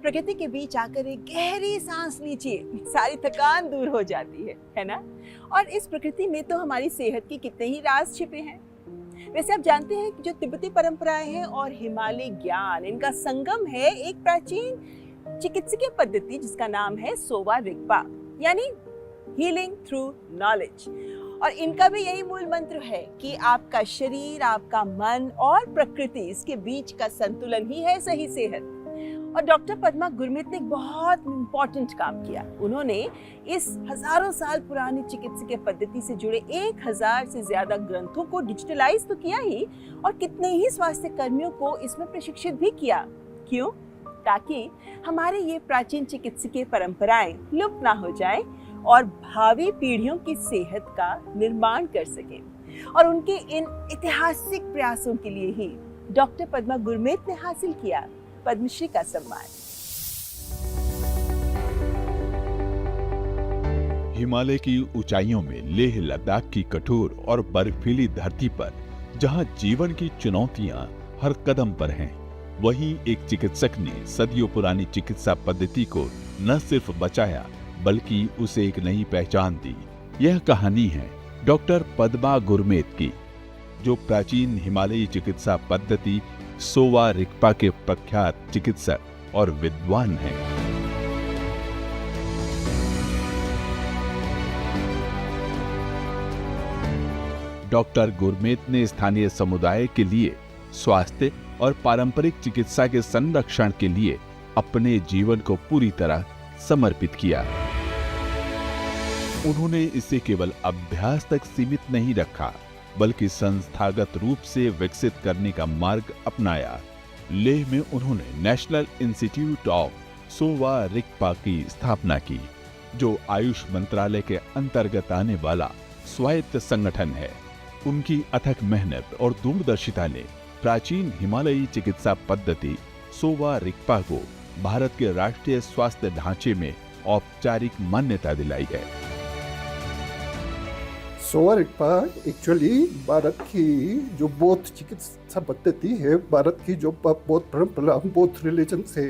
प्रकृति के बीच आकर एक गहरी सांस लीजिए, सारी थकान दूर हो जाती है ना। और इस प्रकृति में तो हमारी सेहत के कितने ही राज छिपे हैं। वैसे आप जानते हैं कि जो तिब्बती परंपराएं हैं और हिमालय ज्ञान, इनका संगम है एक प्राचीन चिकित्सकीय पद्धति जिसका नाम है सोवा रिगपा, यानी हीलिंग थ्रू नॉलेज। और इनका भी यही मूल मंत्र है कि आपका शरीर, आपका मन और प्रकृति, इसके बीच का संतुलन ही है सही सेहत। और डॉक्टर पद्मा गुरमीत ने एक बहुत इम्पोर्टेंट काम किया। उन्होंने इस हजारों साल पुरानी चिकित्सकीय पद्धति से जुड़े 1000 से ज्यादा ग्रंथों को डिजिटलाइज तो किया ही, और कितने ही स्वास्थ्य कर्मियों को इसमें प्रशिक्षित भी किया। क्यों? ताकि हमारे ये प्राचीन चिकित्सकीय परंपराएं लुप्त ना हो जाए और भावी पीढ़ियों की सेहत का निर्माण कर सकें। और उनके इन ऐतिहासिक प्रयासों के लिए ही डॉक्टर पद्मा गुरमीत ने हासिल किया पद्मश्री का सम्मान। हिमालय की ऊंचाइयों में लेह लद्दाख की कठोर और बर्फीली धरती पर जहां जीवन की चुनौतियां हर कदम पर हैं, वहीं एक चिकित्सक ने सदियों पुरानी चिकित्सा पद्धति को न सिर्फ बचाया बल्कि उसे एक नई पहचान दी। यह कहानी है डॉक्टर पद्मा गुरमीत की, जो प्राचीन हिमालयी चिकित्सा पद्धति सोवा रिगपा के प्रख्यात चिकित्सक और विद्वान हैं। डॉक्टर गुरमीत ने स्थानीय समुदाय के लिए स्वास्थ्य और पारंपरिक चिकित्सा के संरक्षण के लिए अपने जीवन को पूरी तरह समर्पित किया। उन्होंने इसे केवल अभ्यास तक सीमित नहीं रखा, बल्कि संस्थागत रूप से विकसित करने का मार्ग अपनाया। लेह में उन्होंने national institute of Sowa Rigpa की स्थापना की, जो आयुष मंत्रालय के अंतर्गत आने वाला स्वायत्त संगठन है। उनकी अथक मेहनत और दूरदर्शिता ने प्राचीन हिमालयी चिकित्सा पद्धति सोवा रिगपा को भारत के राष्ट्रीय स्वास्थ्य ढांचे में औपचारिक मान्यता दिलाई है। सोवा रिगपा एक्चुअली भारत की जो बौद्ध चिकित्सा पद्धति है, भारत की जो बौद्ध परंपरा, बौद्ध रिलीजन से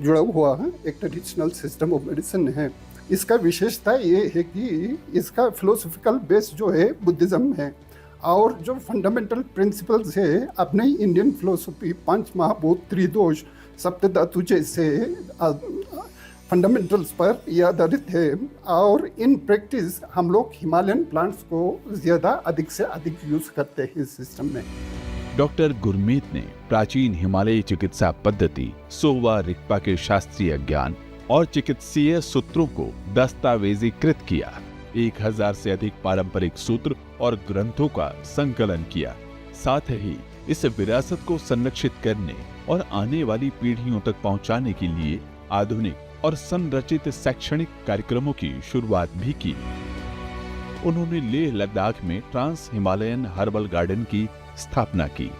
जुड़ा हुआ एक ट्रेडिशनल सिस्टम ऑफ मेडिसिन है। इसका विशेषता ये है कि इसका फिलोसॉफिकल बेस जो है बुद्धिज्म है, और जो फंडामेंटल प्रिंसिपल्स है अपने इंडियन फिलोसॉफी, पंच महाभूत, त्रिदोष, सप्तधातु जैसे फंडामेंटल्स पर यह आधारित है। और इन प्रैक्टिस हम लोग हिमालयन प्लांट्स को ज़्यादा अधिक से अधिक यूज करते हैं इस सिस्टम में। डॉक्टर गुरमीत ने प्राचीन हिमालयी चिकित्सा पद्धति सोवा रिगपा के शास्त्रीय ज्ञान और चिकित्सीय सूत्रों को दस्तावेजीकृत किया। 1000 से अधिक पारंपरिक सूत्र और ग्रंथों का संकलन किया। साथ ही इस विरासत को संरक्षित करने और आने वाली पीढ़ियों तक पहुंचाने के लिए आधुनिक और संरचित शैक्षणिक कार्यक्रमों की शुरुआत भी की। उन्होंने लेह लद्दाख में ट्रांस हिमालयन हर्बल गार्डन की स्थापना की।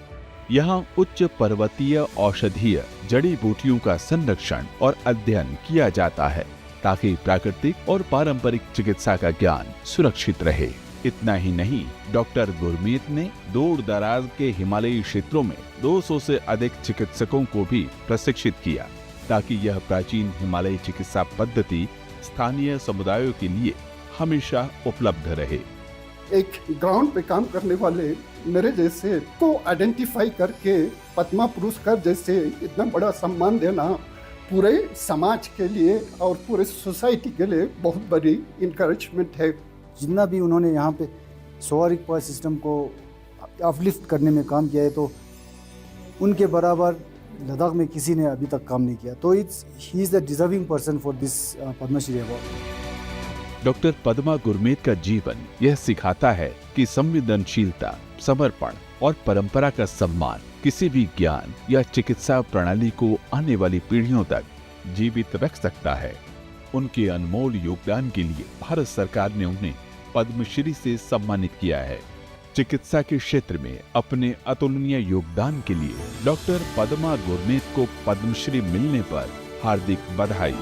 यहाँ उच्च पर्वतीय औषधीय जड़ी बूटियों का संरक्षण और अध्ययन किया जाता है, ताकि प्राकृतिक और पारंपरिक चिकित्सा का ज्ञान सुरक्षित रहे। इतना ही नहीं, डॉक्टर गुरमीत ने दूर दराज के हिमालयी क्षेत्रों में 200 से अधिक चिकित्सकों को भी प्रशिक्षित किया, ताकि यह प्राचीन हिमालयी चिकित्सा पद्धति स्थानीय समुदायों के लिए हमेशा उपलब्ध रहे। एक ग्राउंड पे काम करने वाले मेरे जैसे को आइडेंटिफाई करके पद्मा पुरस्कार जैसे इतना बड़ा सम्मान देना पूरे समाज के लिए और पूरे सोसाइटी के लिए बहुत बड़ी इनकरेजमेंट है। जितना भी उन्होंने यहाँ पे सोवा रिगपा सिस्टम को अपलिफ्ट करने में काम किया है, तो उनके बराबर लद्दाख में किसी ने अभी तक काम नहीं किया। तो he is the deserving person for this Padmashri award. Doctor Padma Gurmeet का जीवन यह सिखाता है कि संवेदनशीलता, समर्पण और परंपरा का सम्मान किसी भी ज्ञान या चिकित्सा प्रणाली को आने वाली पीढ़ियों तक जीवित रख सकता है। उनके अनमोल योगदान के लिए भारत सरकार ने उन्हें पद्मश्री से सम्मानित किया है। चिकित्सा के क्षेत्र में अपने अतुलनीय योगदान के लिए डॉक्टर पद्मा गुरमीत को पद्मश्री मिलने पर हार्दिक बधाई।